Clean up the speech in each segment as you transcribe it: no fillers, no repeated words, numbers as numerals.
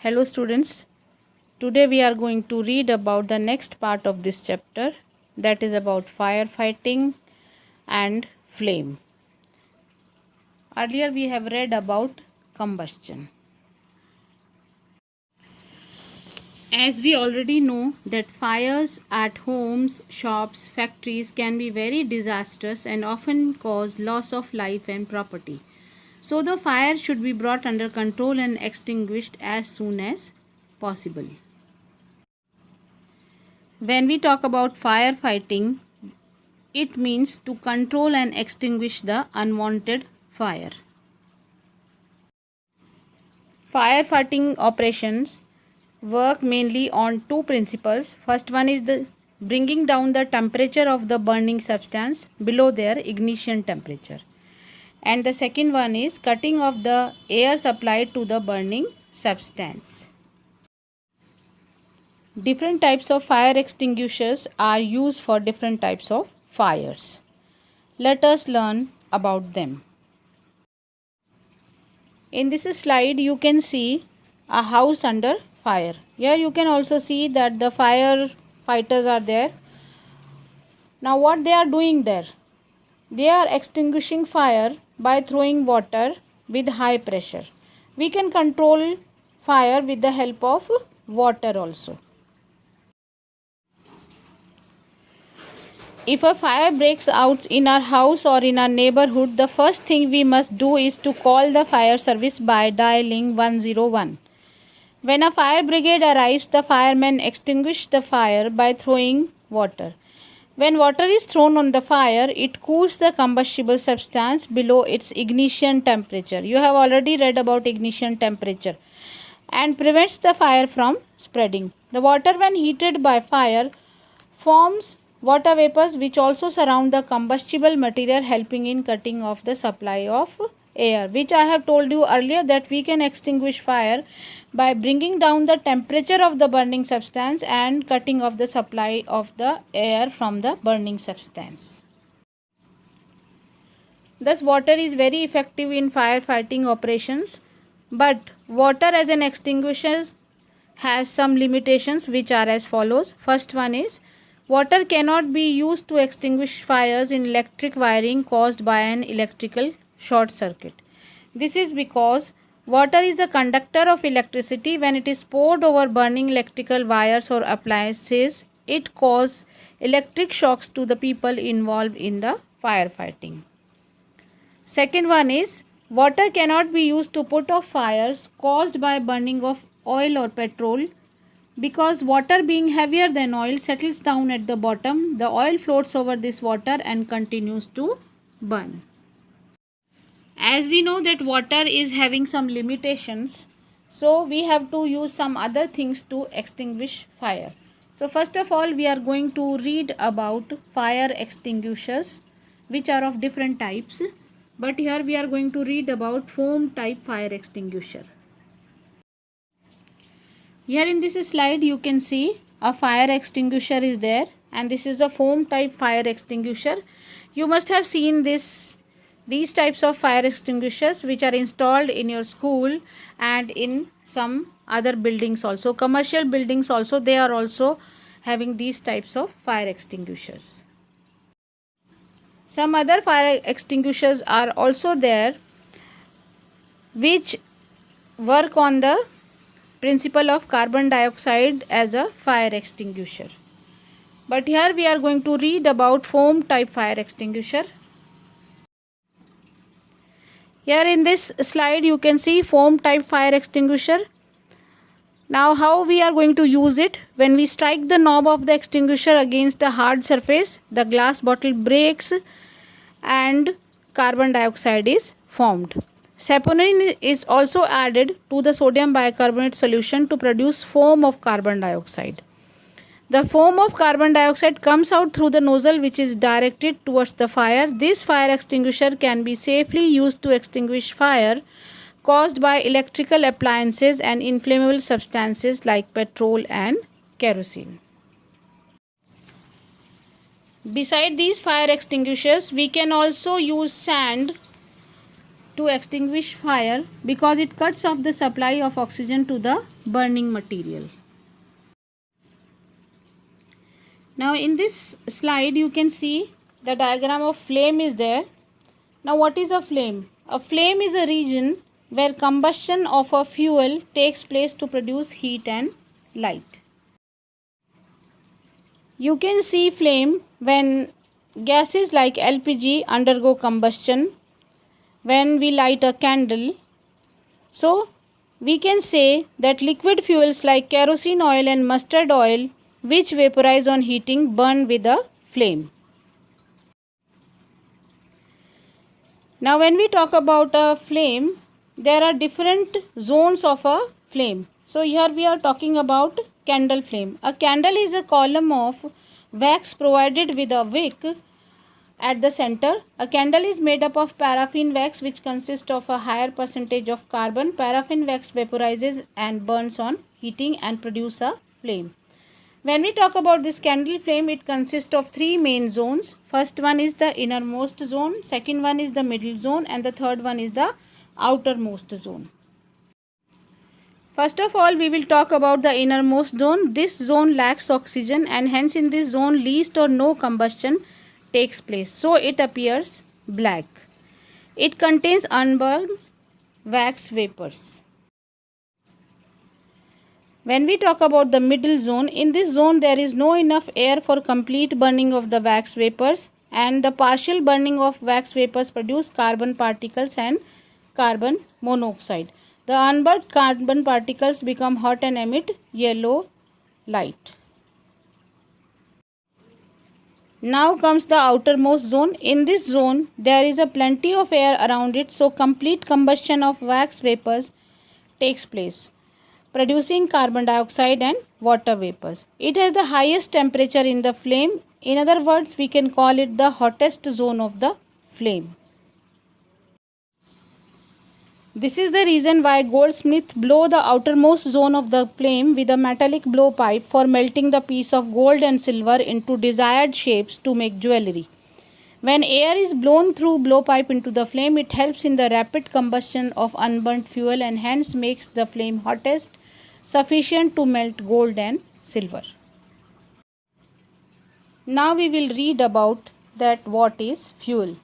Hello students, today we are going to read about the next part of this chapter, that is about firefighting and flame. Earlier we have read about combustion. As we already know that fires at homes, shops, factories can be very disastrous and often cause loss of life and property. So the fire should be brought under control and extinguished as soon as possible. When we talk about firefighting, it means to control and extinguish the unwanted fire. Firefighting operations work mainly on two principles. First one is the bringing down the temperature of the burning substance below their ignition temperature. And the second one is cutting off the air supplied to the burning substance. Different types of fire extinguishers are used for different types of fires. Let us learn about them. In this slide you can see a house under fire. Here you can also see that the firefighters are there. Now what they are doing there? They are extinguishing fire by throwing water with high pressure. We can control fire with the help of water also. If a fire breaks out in our house or in our neighborhood, the first thing we must do is to call the fire service by dialing 101. When a fire brigade arrives, the firemen extinguish the fire by throwing water. When water is thrown on the fire, it cools the combustible substance below its ignition temperature. You have already read about ignition temperature, and prevents the fire from spreading. The water, when heated by fire, forms water vapors which also surround the combustible material, helping in cutting off the supply of air, which I have told you earlier that we can extinguish fire by bringing down the temperature of the burning substance and cutting off the supply of the air from the burning substance. Thus water is very effective in firefighting operations, but water as an extinguisher has some limitations which are as follows. First one is water cannot be used to extinguish fires in electric wiring caused by an electrical short circuit. This is because water is a conductor of electricity. When it is poured over burning electrical wires or appliances, it causes electric shocks to the people involved in the firefighting. Second one is water cannot be used to put off fires caused by burning of oil or petrol, because water being heavier than oil settles down at the bottom. The oil floats over this water and continues to burn. As we know that water is having some limitations, so we have to use some other things to extinguish fire. So first of all, we are going to read about fire extinguishers which are of different types, but here we are going to read about foam type fire extinguisher. Here in this slide you can see a fire extinguisher is there, and this is a foam type fire extinguisher. You must have seen these types of fire extinguishers which are installed in your school and in some other buildings also. Commercial buildings also, they are also having these types of fire extinguishers. Some other fire extinguishers are also there which work on the principle of carbon dioxide as a fire extinguisher. But here we are going to read about foam type fire extinguisher. Here in this slide you can see foam type fire extinguisher. Now how we are going to use it? When we strike the knob of the extinguisher against a hard surface, the glass bottle breaks and carbon dioxide is formed. Saponin is also added to the sodium bicarbonate solution to produce foam of carbon dioxide. The foam of carbon dioxide comes out through the nozzle which is directed towards the fire. This fire extinguisher can be safely used to extinguish fire caused by electrical appliances and inflammable substances like petrol and kerosene. Beside these fire extinguishers, we can also use sand to extinguish fire because it cuts off the supply of oxygen to the burning material. Now in this slide you can see the diagram of flame is there. Now what is a flame? A flame is a region where combustion of a fuel takes place to produce heat and light. You can see flame when gases like LPG undergo combustion, when we light a candle. So we can say that liquid fuels like kerosene oil and mustard oil, which vaporize on heating, burn with a flame. Now when we talk about a flame, there are different zones of a flame. So here we are talking about candle flame. A candle is a column of wax provided with a wick at the center. A candle is made up of paraffin wax, which consists of a higher percentage of carbon. Paraffin wax vaporizes and burns on heating and produce a flame. When we talk about this candle flame, it consists of three main zones. First one is the innermost zone, second one is the middle zone, and the third one is the outermost zone. First of all, we will talk about the innermost zone. This zone lacks oxygen and hence in this zone least or no combustion takes place. So it appears black. It contains unburned wax vapors. When we talk about the middle zone, in this zone there is no enough air for complete burning of the wax vapors, and the partial burning of wax vapors produce carbon particles and carbon monoxide. The unburned carbon particles become hot and emit yellow light. Now comes the outermost zone. In this zone there is a plenty of air around it, so complete combustion of wax vapors takes place, producing carbon dioxide and water vapors. It has the highest temperature in the flame. In other words, we can call it the hottest zone of the flame. This is the reason why goldsmiths blow the outermost zone of the flame with a metallic blowpipe for melting the piece of gold and silver into desired shapes to make jewelry. When air is blown through blowpipe into the flame, it helps in the rapid combustion of unburnt fuel and hence makes the flame hottest, sufficient to melt gold and silver. Now we will read about that what is fuel.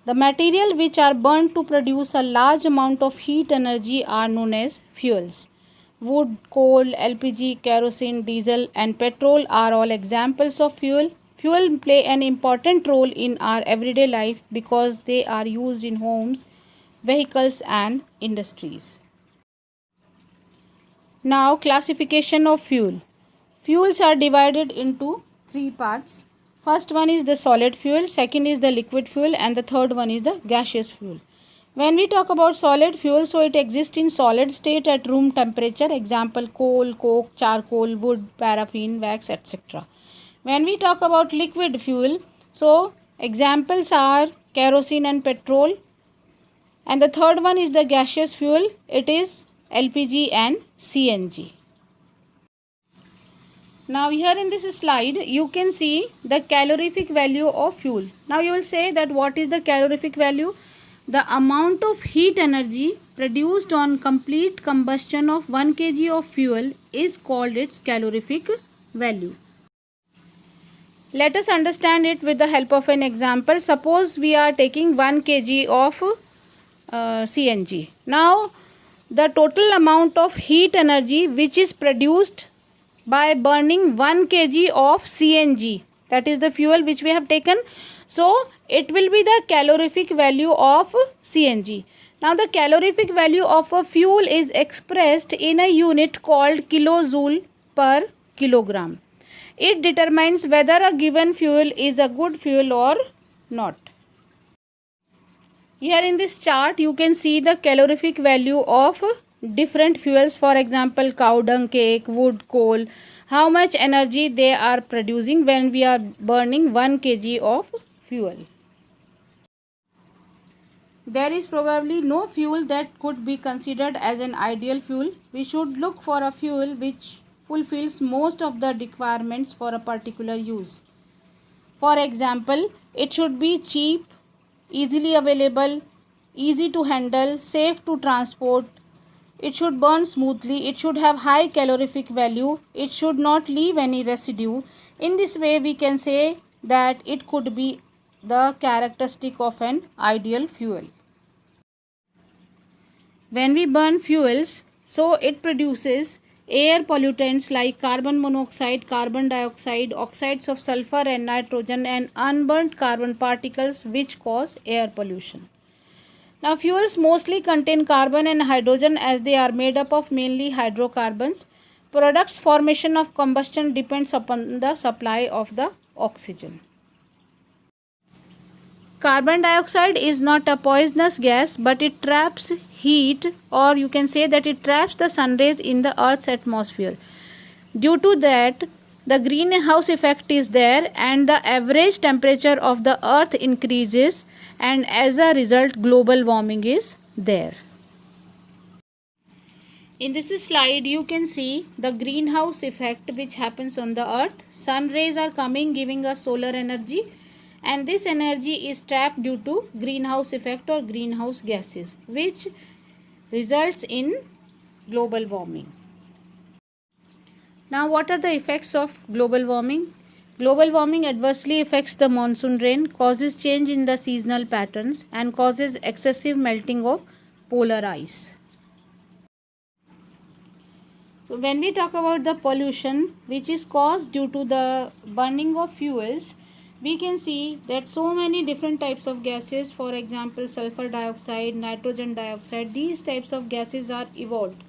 The material which are burnt to produce a large amount of heat energy are known as fuels. Wood, coal, LPG, kerosene, diesel and petrol are all examples of fuel. Fuel play an important role in our everyday life because they are used in homes, vehicles and industries. Now classification of fuel. Fuels are divided into three parts. First one is the solid fuel, second is the liquid fuel and the third one is the gaseous fuel. When we talk about solid fuel, so it exists in solid state at room temperature, example coal, coke, charcoal, wood, paraffin, wax, etc. When we talk about liquid fuel, so examples are kerosene and petrol, and the third one is the gaseous fuel, it is LPG and CNG. Now here in this slide you can see the calorific value of fuel. Now you will say that what is the calorific value? The amount of heat energy produced on complete combustion of 1 kg of fuel is called its calorific value. Let us understand it with the help of an example. Suppose we are taking 1 kg of CNG. Now the total amount of heat energy which is produced by burning 1 kg of CNG, that is the fuel which we have taken, so it will be the calorific value of CNG. Now the calorific value of a fuel is expressed in a unit called kilojoule per kilogram. It determines whether a given fuel is a good fuel or not. Here in this chart you can see the calorific value of different fuels, for example cow dung cake, wood, coal, how much energy they are producing when we are burning 1 kg of fuel. There is probably no fuel that could be considered as an ideal fuel. We should look for a fuel which fulfills most of the requirements for a particular use. For example, it should be cheap, easily available, easy to handle, safe to transport. It should burn smoothly. It should have high calorific value. It should not leave any residue. In this way, we can say that it could be the characteristic of an ideal fuel. When we burn fuels, so it produces air pollutants like carbon monoxide, carbon dioxide, oxides of sulfur and nitrogen, and unburnt carbon particles which cause air pollution. Now, fuels mostly contain carbon and hydrogen as they are made up of mainly hydrocarbons. Products formation of combustion depends upon the supply of the oxygen. Carbon dioxide is not a poisonous gas, but it traps heat, or you can say that it traps the sun rays in the Earth's atmosphere. Due to that, the greenhouse effect is there and the average temperature of the Earth increases, and as a result global warming is there. In this slide you can see the greenhouse effect which happens on the Earth. Sun rays are coming, giving us solar energy, and this energy is trapped due to greenhouse effect or greenhouse gases, which results in global warming. Now, what are the effects of global warming? Global warming adversely affects the monsoon rain, causes change in the seasonal patterns, and causes excessive melting of polar ice. So, when we talk about the pollution which is caused due to the burning of fuels, we can see that so many different types of gases, for example sulfur dioxide, nitrogen dioxide, these types of gases are evolved.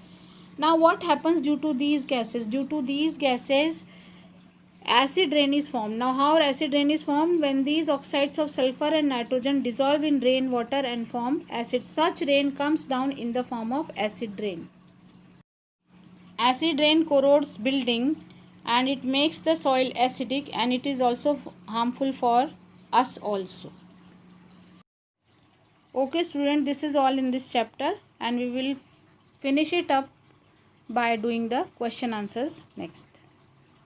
Now, what happens due to these gases? Due to these gases, acid rain is formed. Now, how acid rain is formed? When these oxides of sulfur and nitrogen dissolve in rainwater and form acid, such rain comes down in the form of acid rain. Acid rain corrodes building and it makes the soil acidic, and it is also harmful for us also. Okay student, this is all in this chapter, and we will finish it up by doing the question answers next.